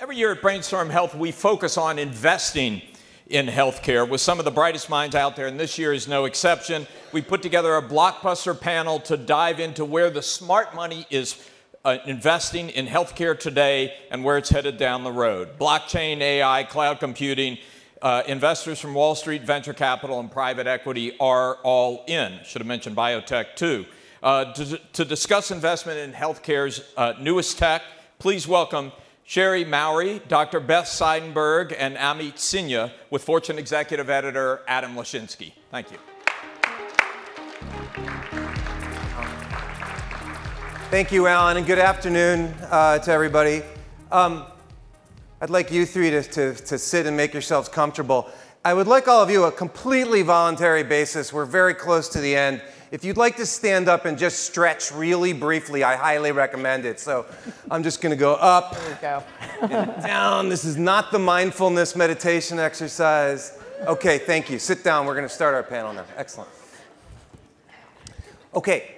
Every year at Brainstorm Health, we focus on investing in healthcare with some of the brightest minds out there, and this year is no exception. We put together a blockbuster panel to dive into where the smart money is investing in healthcare today and where it's headed down the road. Blockchain, AI, cloud computing, investors from Wall Street, venture capital, and private equity are all in. Should have mentioned biotech too. To discuss investment in healthcare's newest tech, please welcome Sherry Mowry, Dr. Beth Seidenberg, and Amit Sinha with Fortune Executive Editor Adam Lashinsky. Thank you. Thank you, Alan, and good afternoon to everybody. I'd like you three to sit and make yourselves comfortable. I would like all of you a completely voluntary basis. We're very close to the end. If you'd like to stand up and just stretch really briefly, I highly recommend it. So I'm just going to go up and down. This is not the mindfulness meditation exercise. Okay, thank you. Sit down. We're going to start our panel now. Excellent. Okay.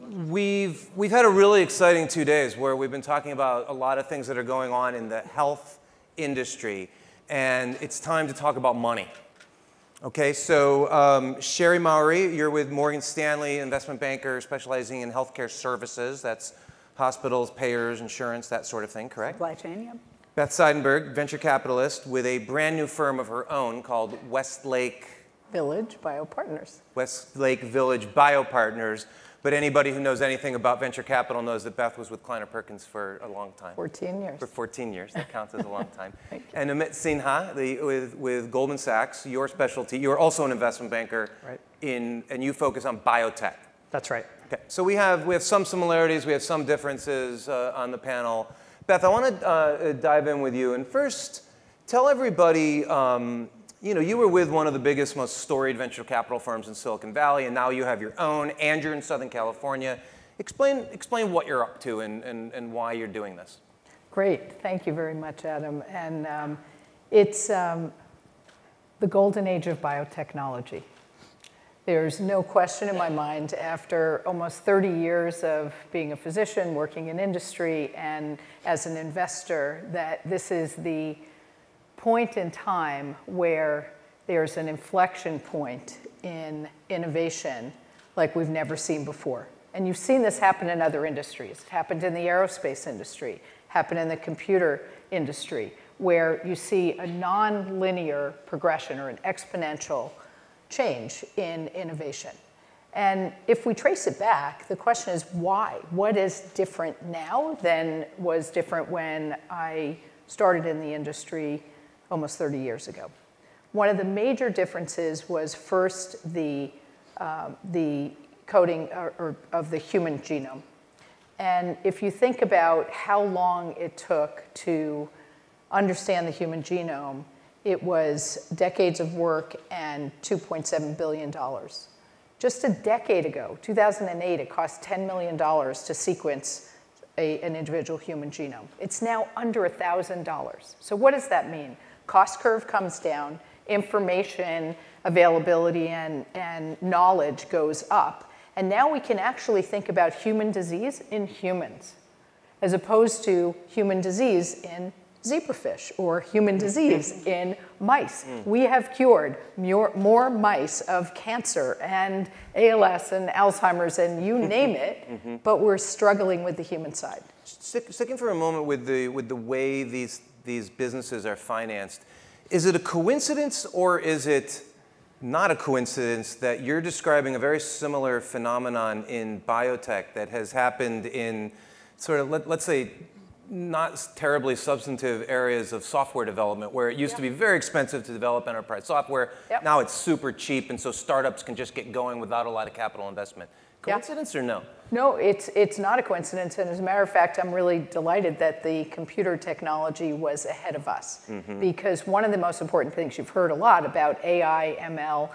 We've had a really exciting 2 days where we've been talking about a lot of things that are going on in the health industry, and it's time to talk about money. Okay, so Sherry Mowry, you're with Morgan Stanley, investment banker specializing in healthcare services. That's hospitals, payers, insurance, that sort of thing, correct? Supply chain, yeah. Beth Seidenberg, venture capitalist with a brand new firm of her own called Westlake Village Biopartners. Westlake Village Biopartners. But anybody who knows anything about venture capital knows that Beth was with Kleiner Perkins for a long time. 14 years. For 14 years. That counts as a long time. Thank you. And Amit Sinha, with Goldman Sachs, your specialty. You're also an investment banker. Right. And you focus on biotech. That's right. Okay. So we have some similarities. We have some differences on the panel. Beth, I want to dive in with you. And first, tell everybody, you were with one of the biggest, most storied venture capital firms in Silicon Valley, and now you have your own, and you're in Southern California. Explain what you're up to and why you're doing this. Great. Thank you very much, Adam. And it's the golden age of biotechnology. There's no question in my mind, after almost 30 years of being a physician, working in industry, and as an investor, that this is the point in time where there's an inflection point in innovation like we've never seen before. And you've seen this happen in other industries. It happened in the aerospace industry, happened in the computer industry, where you see a non-linear progression or an exponential change in innovation. And if we trace it back, the question is why? What is different now than was different when I started in the industry almost 30 years ago? One of the major differences was first the coding of the human genome. And if you think about how long it took to understand the human genome, it was decades of work and $2.7 billion. Just a decade ago, 2008, it cost $10 million to sequence an individual human genome. It's now under $1,000. So what does that mean? Cost curve comes down, information availability and knowledge goes up. And now we can actually think about human disease in humans, as opposed to human disease in zebrafish or human disease in mice. We have cured more mice of cancer and ALS and Alzheimer's and you name it, but we're struggling with the human side. Sticking for a moment with the way these businesses are financed, is it a coincidence or is it not a coincidence that you're describing a very similar phenomenon in biotech that has happened in sort of, let's say, not terribly substantive areas of software development where it used to be very expensive to develop enterprise software. Now it's super cheap, and so startups can just get going without a lot of capital investment. Coincidence or no? No, it's not a coincidence. And as a matter of fact, I'm really delighted that the computer technology was ahead of us. Because one of the most important things you've heard a lot about AI, ML,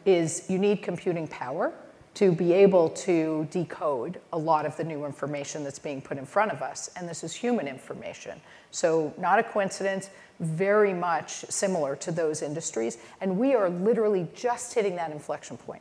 is you need computing power to be able to decode a lot of the new information that's being put in front of us. And this is human information. So not a coincidence, very much similar to those industries. And we are literally just hitting that inflection point.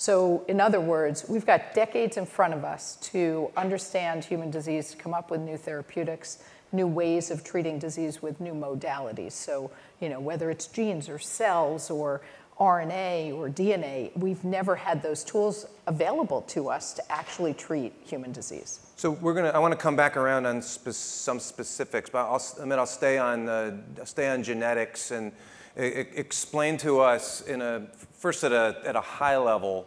So in other words, we've got decades in front of us to understand human disease, to come up with new therapeutics, new ways of treating disease with new modalities. So, whether it's genes or cells or RNA or DNA, we've never had those tools available to us to actually treat human disease. So I want to come back around on some specifics, but I'll stay on genetics and explain to us first at a high level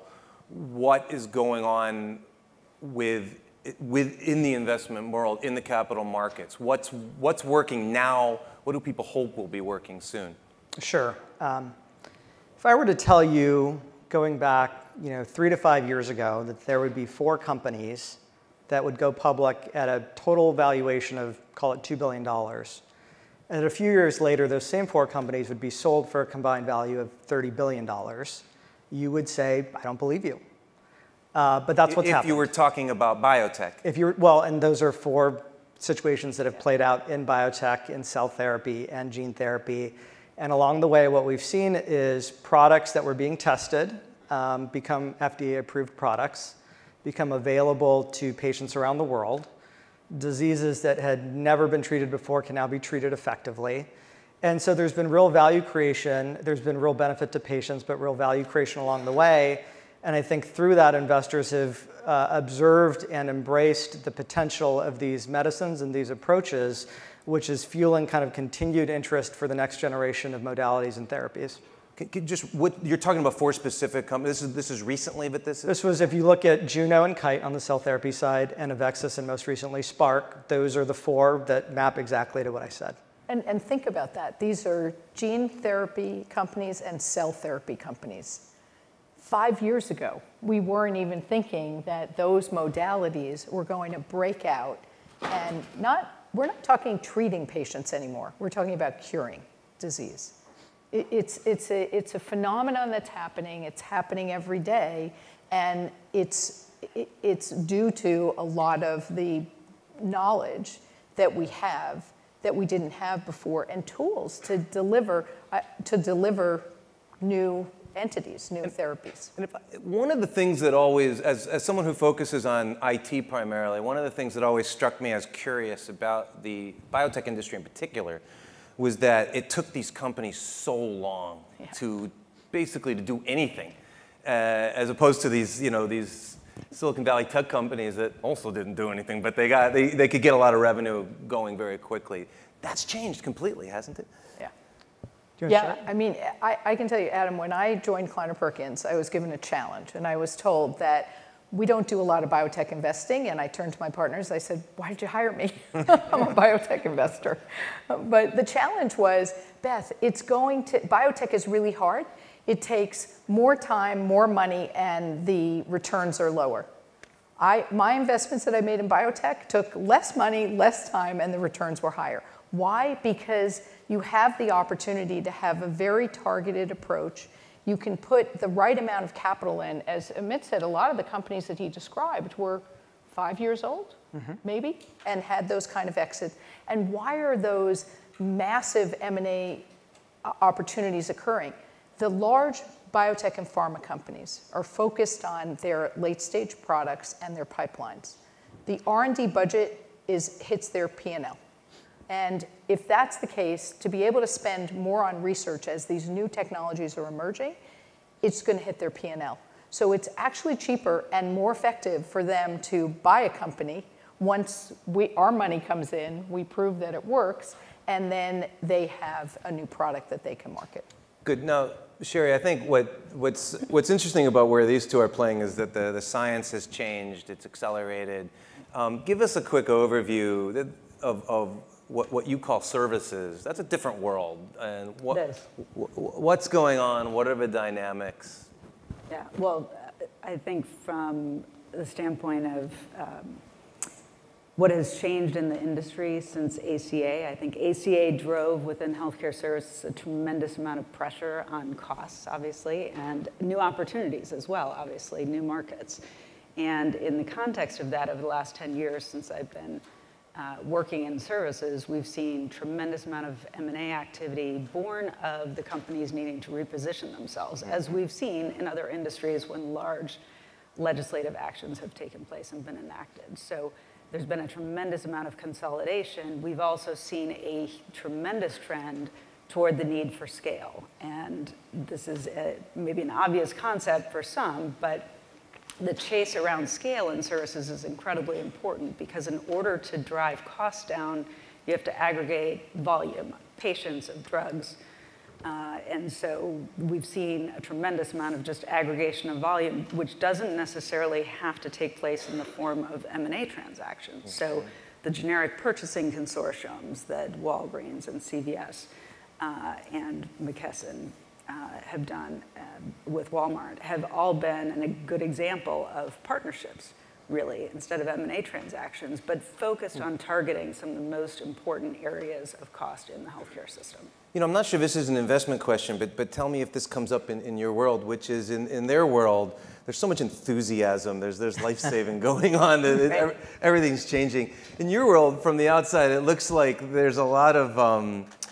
what is going on within the investment world, in the capital markets. What's working now? What do people hope will be working soon? Sure. If I were to tell you, going back 3 to 5 years ago, that there would be 4 companies that would go public at a total valuation of, call it $2 billion, and a few years later, those same 4 companies would be sold for a combined value of $30 billion, you would say, I don't believe you. But that's what's happened. If you were talking about biotech. And those are 4 situations that have played out in biotech, in cell therapy, and gene therapy. And along the way, what we've seen is products that were being tested become FDA-approved products, become available to patients around the world. Diseases that had never been treated before can now be treated effectively. And so there's been real value creation. There's been real benefit to patients, but real value creation along the way. And I think through that, investors have observed and embraced the potential of these medicines and these approaches, which is fueling kind of continued interest for the next generation of modalities and therapies. You're talking about 4 specific companies. This is recently, but this was, if you look at Juno and Kite on the cell therapy side, and Avexis, and most recently Spark, those are the 4 that map exactly to what I said. And think about that. These are gene therapy companies and cell therapy companies. 5 years ago, we weren't even thinking that those modalities were going to break out, and we're not talking treating patients anymore. We're talking about curing disease. It's a phenomenon that's happening. It's happening every day, and it's due to a lot of the knowledge that we have that we didn't have before, and tools to deliver new entities, new therapies. And one of the things that always, as someone who focuses on IT primarily, one of the things that always struck me as curious about the biotech industry in particular was that it took these companies so long to basically to do anything, as opposed to these Silicon Valley tech companies that also didn't do anything, but they could get a lot of revenue going very quickly. That's changed completely, hasn't it? Yeah, I mean, I can tell you, Adam, when I joined Kleiner Perkins, I was given a challenge, and I was told that we don't do a lot of biotech investing, and I turned to my partners, I said, why did you hire me? I'm a biotech investor. But the challenge was, Beth, biotech is really hard. It takes more time, more money, and the returns are lower. My investments that I made in biotech took less money, less time, and the returns were higher. Why? Because you have the opportunity to have a very targeted approach. You can put the right amount of capital in. As Amit said, a lot of the companies that he described were 5 years old, maybe, and had those kind of exits. And why are those massive M&A opportunities occurring? The large biotech and pharma companies are focused on their late-stage products and their pipelines. The R&D budget hits their P&L. And if that's the case, to be able to spend more on research as these new technologies are emerging, it's going to hit their P&L. So it's actually cheaper and more effective for them to buy a company once our money comes in, we prove that it works, and then they have a new product that they can market. Good. Now, Sherry, I think what's interesting about where these 2 are playing is that the science has changed, it's accelerated. Give us a quick overview of what you call services. That's a different world. And what's going on? What are the dynamics? Yeah, well, I think from the standpoint of what has changed in the industry since ACA, I think ACA drove within healthcare services a tremendous amount of pressure on costs, obviously, and new opportunities as well, obviously, new markets. And in the context of that, over the last 10 years since I've been working in services, we've seen tremendous amount of M&A activity born of the companies needing to reposition themselves, as we've seen in other industries when large legislative actions have taken place and been enacted. So there's been a tremendous amount of consolidation, we've also seen a tremendous trend toward the need for scale. And this is maybe an obvious concept for some, but the chase around scale in services is incredibly important, because in order to drive costs down, you have to aggregate volume, patients of drugs. And so we've seen a tremendous amount of just aggregation of volume, which doesn't necessarily have to take place in the form of M&A transactions. So the generic purchasing consortiums that Walgreens and CVS and McKesson have done with Walmart have all been a good example of partnerships, really, instead of M&A transactions, but focused on targeting some of the most important areas of cost in the healthcare system. You know, I'm not sure if this is an investment question, but tell me if this comes up in your world, which is in their world, there's so much enthusiasm, there's life-saving going on, Right. Everything's changing. In your world, from the outside, it looks like there's a lot of...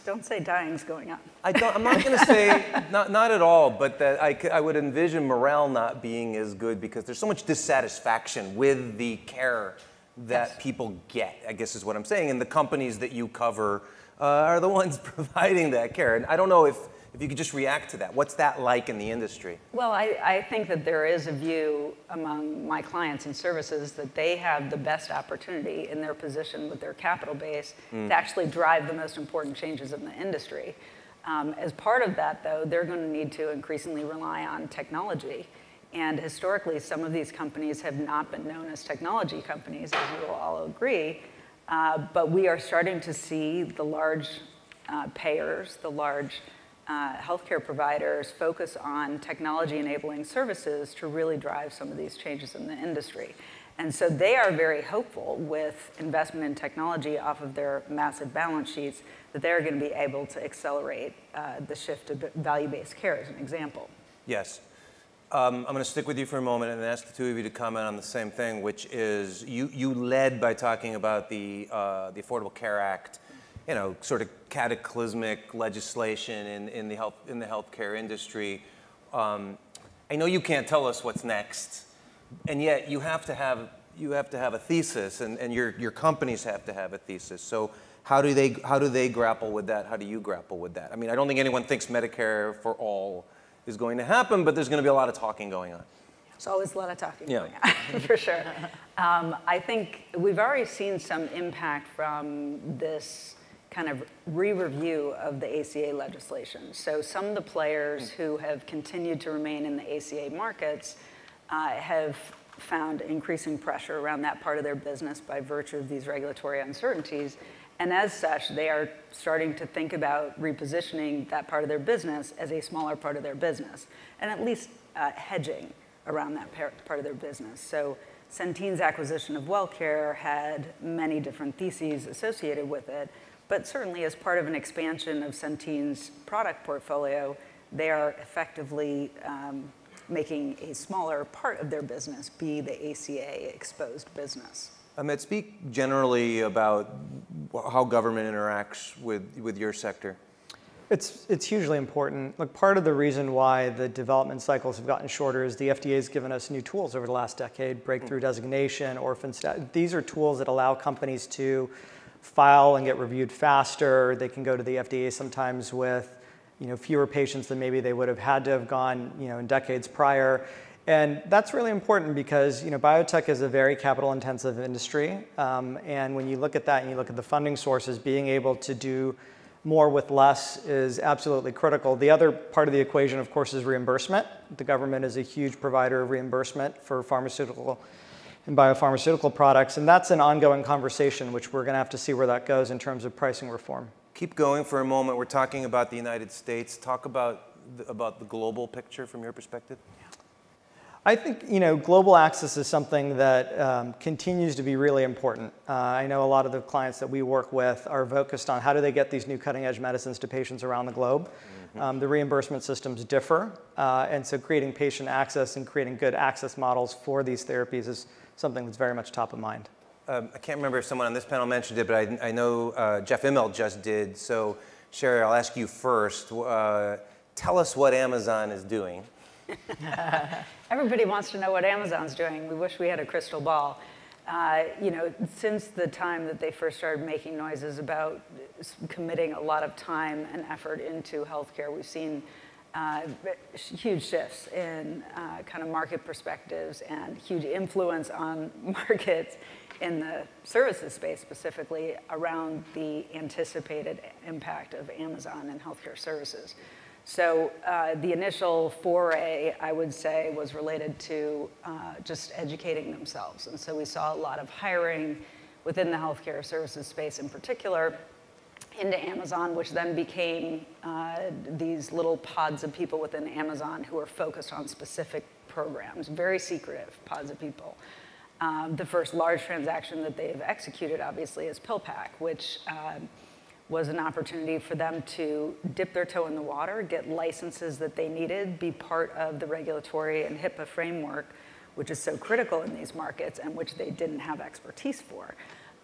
Don't say dying's going on. I'm not going to say, not at all, but that I would envision morale not being as good, because there's so much dissatisfaction with the care that people get, I guess is what I'm saying, and the companies that you cover are the ones providing that care. And I don't know if you could just react to that. What's that like in the industry? Well, I think that there is a view among my clients and services that they have the best opportunity in their position with their capital base to actually drive the most important changes in the industry. As part of that, though, they're going to need to increasingly rely on technology. And historically, some of these companies have not been known as technology companies, as you will all agree. But we are starting to see the large payers, the large healthcare providers focus on technology-enabling services to really drive some of these changes in the industry. And so they are very hopeful with investment in technology off of their massive balance sheets that they're going to be able to accelerate the shift to value-based care, as an example. Yes. I'm going to stick with you for a moment and ask the two of you to comment on the same thing, which is you led by talking about the Affordable Care Act, you know, sort of cataclysmic legislation in the healthcare industry. I know you can't tell us what's next, and yet you have to have a thesis, and your companies have to have a thesis. So how do they grapple with that? How do you grapple with that? I mean, I don't think anyone thinks Medicare for all is going to happen, but there's going to be a lot of talking going on. There's always a lot of talking going on, for sure. I think we've already seen some impact from this kind of re-review of the ACA legislation. So some of the players who have continued to remain in the ACA markets have found increasing pressure around that part of their business by virtue of these regulatory uncertainties. And as such, they are starting to think about repositioning that part of their business as a smaller part of their business, and at least hedging around that part of their business. So Centene's acquisition of WellCare had many different theses associated with it, but certainly as part of an expansion of Centene's product portfolio, they are effectively making a smaller part of their business be the ACA exposed business. Ahmed, speak generally about how government interacts with your sector. It's hugely important. Look, part of the reason why the development cycles have gotten shorter is the FDA has given us new tools over the last decade, breakthrough designation, orphan status. These are tools that allow companies to file and get reviewed faster. They can go to the FDA sometimes with fewer patients than maybe they would have had to have gone in decades prior. And that's really important because biotech is a very capital-intensive industry, and when you look at that and you look at the funding sources, being able to do more with less is absolutely critical. The other part of the equation, of course, is reimbursement. The government is a huge provider of reimbursement for pharmaceutical and biopharmaceutical products, and that's an ongoing conversation, which we're going to have to see where that goes in terms of pricing reform. Keep going for a moment. We're talking about the United States. Talk about the global picture from your perspective. I think global access is something that continues to be really important. I know a lot of the clients that we work with are focused on how do they get these new cutting-edge medicines to patients around the globe. The reimbursement systems differ, and so creating patient access and creating good access models for these therapies is something that's very much top of mind. I can't remember if someone on this panel mentioned it, but I know Jeff Immelt just did. So Sherry, I'll ask you first. Tell us what Amazon is doing. Everybody wants to know what Amazon's doing. We wish we had a crystal ball. since the time that they first started making noises about committing a lot of time and effort into healthcare, we've seen huge shifts in kind of market perspectives and huge influence on markets in the services space, specifically around the anticipated impact of Amazon in healthcare services. So the initial foray, I would say, was related to just educating themselves. And so we saw a lot of hiring within the healthcare services space in particular into Amazon, which then became these little pods of people within Amazon who are focused on specific programs, very secretive pods of people. The first large transaction that they've executed, obviously, is PillPack, which was an opportunity for them to dip their toe in the water, get licenses that they needed, be part of the regulatory and HIPAA framework, which is so critical in these markets and which they didn't have expertise for.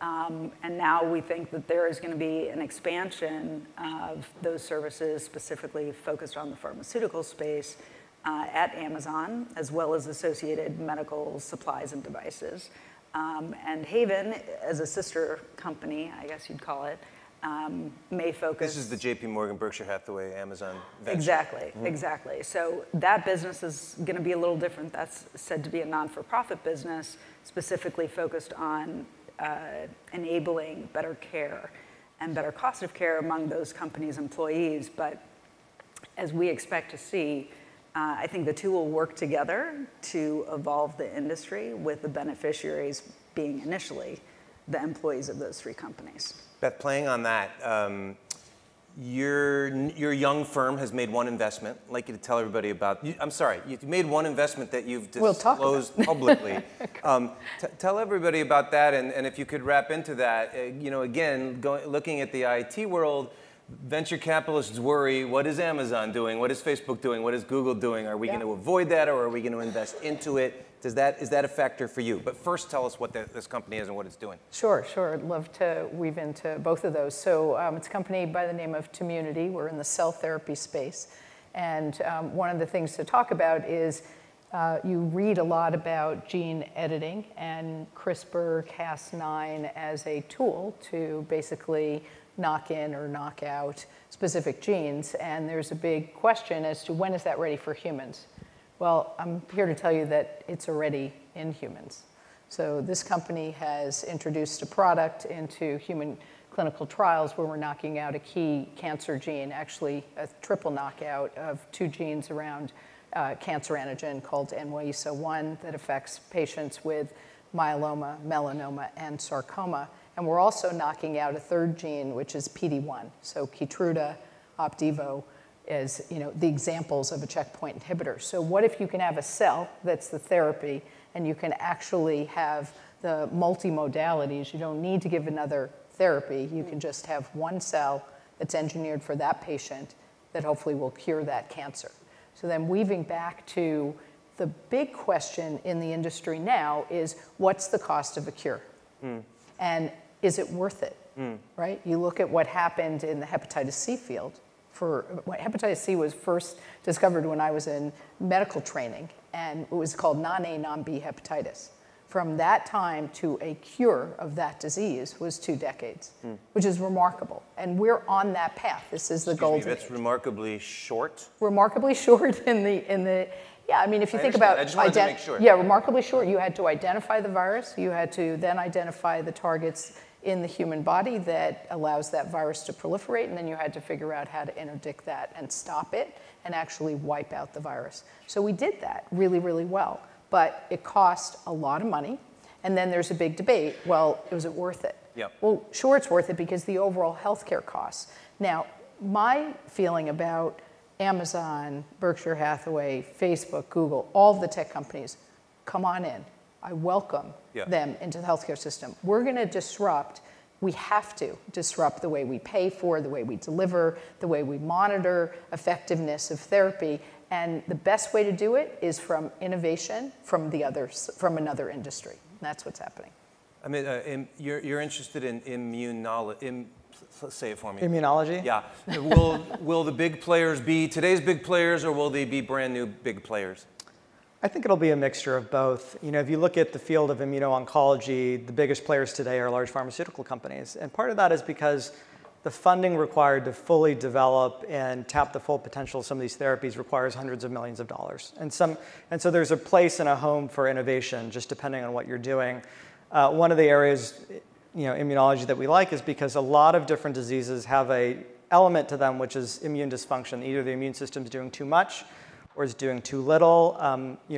And now we think that there is going to be an expansion of those services specifically focused on the pharmaceutical space at Amazon, as well as associated medical supplies and devices. And Haven, as a sister company, I guess you'd call it, may focus. This is the JP Morgan, Berkshire Hathaway, Amazon venture. Exactly, exactly. So that business is going to be a little different. That's said to be a non-for-profit business, specifically focused on enabling better care and better cost of care among those companies' employees. But as we expect to see, I think the two will work together to evolve the industry, with the beneficiaries being initially the employees of those three companies. Beth, playing on that, your young firm has made one investment. I'd like you to tell everybody about. I'm sorry, you've made one investment that you've disclosed publicly. Tell everybody about that, and if you could wrap into that. Again, looking at the IT world, venture capitalists worry: what is Amazon doing? What is Facebook doing? What is Google doing? Are we going to avoid that, or are we going to invest into it? Is that a factor for you? But first, tell us what this company is and what it's doing. Sure. I'd love to weave into both of those. So it's a company by the name of Community. We're in the cell therapy space. And one of the things to talk about is you read a lot about gene editing and CRISPR-Cas9 as a tool to basically knock in or knock out specific genes. And there's a big question as to when is that ready for humans? Well, I'm here to tell you that it's already in humans. So this company has introduced a product into human clinical trials where we're knocking out a key cancer gene, actually a triple knockout of two genes around cancer antigen called NY-ESO-1 that affects patients with myeloma, melanoma, and sarcoma. And we're also knocking out a third gene, which is PD-1. So Keytruda, Opdivo, as the examples of a checkpoint inhibitor. So what if you can have a cell that's the therapy, and you can actually have the multimodalities? You don't need to give another therapy. You can just have one cell that's engineered for that patient that hopefully will cure that cancer. So then weaving back to the big question in the industry now is, what's the cost of a cure? And is it worth it, right? You look at what happened in the hepatitis C field. Hepatitis C was first discovered when I was in medical training, and it was called non-A, non-B hepatitis. From that time to a cure of that disease was 2 decades, which is remarkable. And we're on that path. This is the golden age. That's remarkably short. Remarkably short in the yeah, I mean, if you think about, I just wanted to make sure. Yeah, remarkably short. You had to identify the virus. You had to then identify the targets in the human body that allows that virus to proliferate, and then you had to figure out how to interdict that and stop it and actually wipe out the virus. So we did that really, really well, but it cost a lot of money, and then there's a big debate. Well, was it worth it? Yep. Well, sure, it's worth it because the overall healthcare costs. Now, my feeling about Amazon, Berkshire Hathaway, Facebook, Google, all of the tech companies, come on in. I welcome them into the healthcare system. We're going to disrupt. We have to disrupt the way we pay for, the way we deliver, the way we monitor effectiveness of therapy. And the best way to do it is from innovation from another industry. And that's what's happening. I mean, you're interested in immunology. Say it for me. Immunology? Yeah. Will the big players be today's big players, or will they be brand new big players? I think it'll be a mixture of both. You know, if you look at the field of immuno-oncology, the biggest players today are large pharmaceutical companies. And part of that is because the funding required to fully develop and tap the full potential of some of these therapies requires hundreds of millions of dollars. And so there's a place and a home for innovation, just depending on what you're doing. One of the areas, immunology that we like is because a lot of different diseases have a element to them, which is immune dysfunction. Either the immune system is doing too much or is doing too little.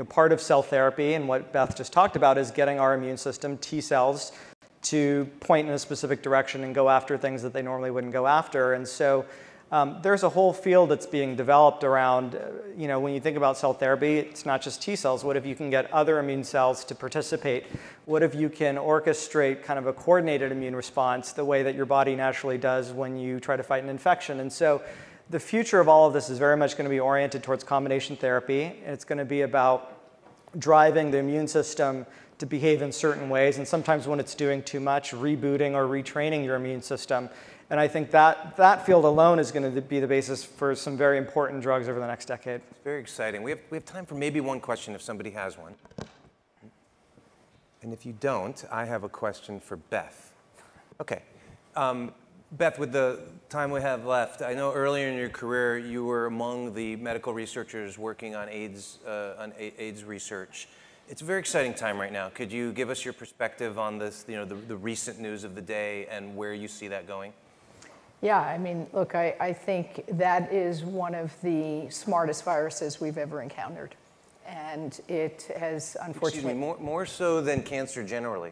Part of cell therapy and what Beth just talked about is getting our immune system, T cells, to point in a specific direction and go after things that they normally wouldn't go after. And so there's a whole field that's being developed around, when you think about cell therapy, it's not just T cells. What if you can get other immune cells to participate? What if you can orchestrate kind of a coordinated immune response the way that your body naturally does when you try to fight an infection? And so the future of all of this is very much going to be oriented towards combination therapy. And it's going to be about driving the immune system to behave in certain ways. And sometimes when it's doing too much, rebooting or retraining your immune system. And I think that field alone is going to be the basis for some very important drugs over the next decade. It's very exciting. We have time for maybe one question if somebody has one. And if you don't, I have a question for Beth. Okay. Beth, with the time we have left, I know earlier in your career you were among the medical researchers working on AIDS research. It's a very exciting time right now. Could you give us your perspective on this, the recent news of the day and where you see that going? Yeah, I mean, look, I think that is one of the smartest viruses we've ever encountered. And it has, unfortunately... Excuse me, more so than cancer generally?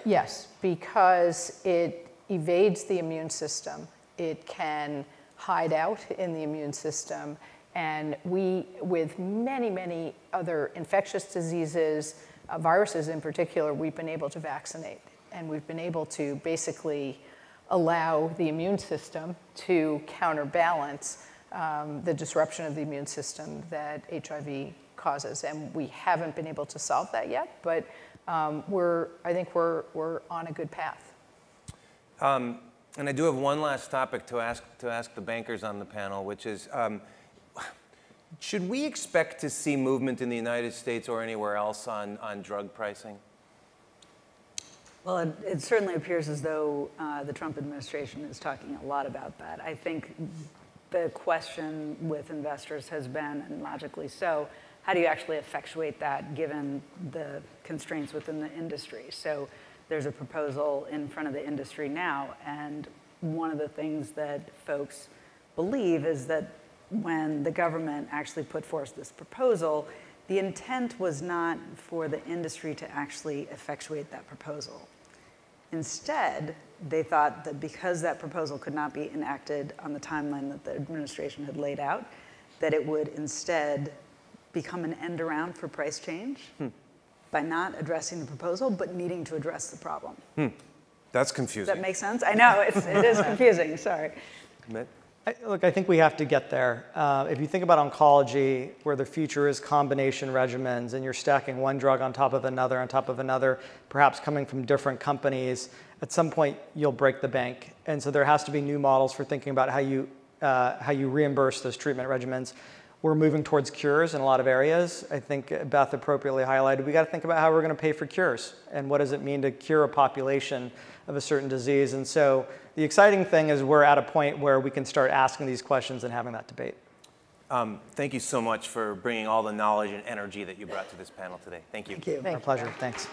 Yes, because it evades the immune system. It can hide out in the immune system. And we, with many, many other infectious diseases, viruses in particular, we've been able to vaccinate. And we've been able to basically allow the immune system to counterbalance the disruption of the immune system that HIV causes. And we haven't been able to solve that yet, but I think we're on a good path. And I do have one last topic to ask the bankers on the panel, which is, should we expect to see movement in the United States or anywhere else on drug pricing? Well, it certainly appears as though the Trump administration is talking a lot about that. I think the question with investors has been, and logically so, how do you actually effectuate that given the constraints within the industry? So there's a proposal in front of the industry now, and one of the things that folks believe is that when the government actually put forth this proposal, the intent was not for the industry to actually effectuate that proposal. Instead, they thought that because that proposal could not be enacted on the timeline that the administration had laid out, that it would instead become an end around for price change by not addressing the proposal, but needing to address the problem. That's confusing. Does that make sense? I know, it is confusing, sorry. Look, I think we have to get there. If you think about oncology, where the future is combination regimens, and you're stacking one drug on top of another, perhaps coming from different companies, at some point you'll break the bank. And so there has to be new models for thinking about how you reimburse those treatment regimens. We're moving towards cures in a lot of areas. I think Beth appropriately highlighted, we got to think about how we're going to pay for cures, and what does it mean to cure a population of a certain disease. And so the exciting thing is we're at a point where we can start asking these questions and having that debate. Thank you so much for bringing all the knowledge and energy that you brought to this panel today. Thank you. Thank you. Our pleasure. Thanks.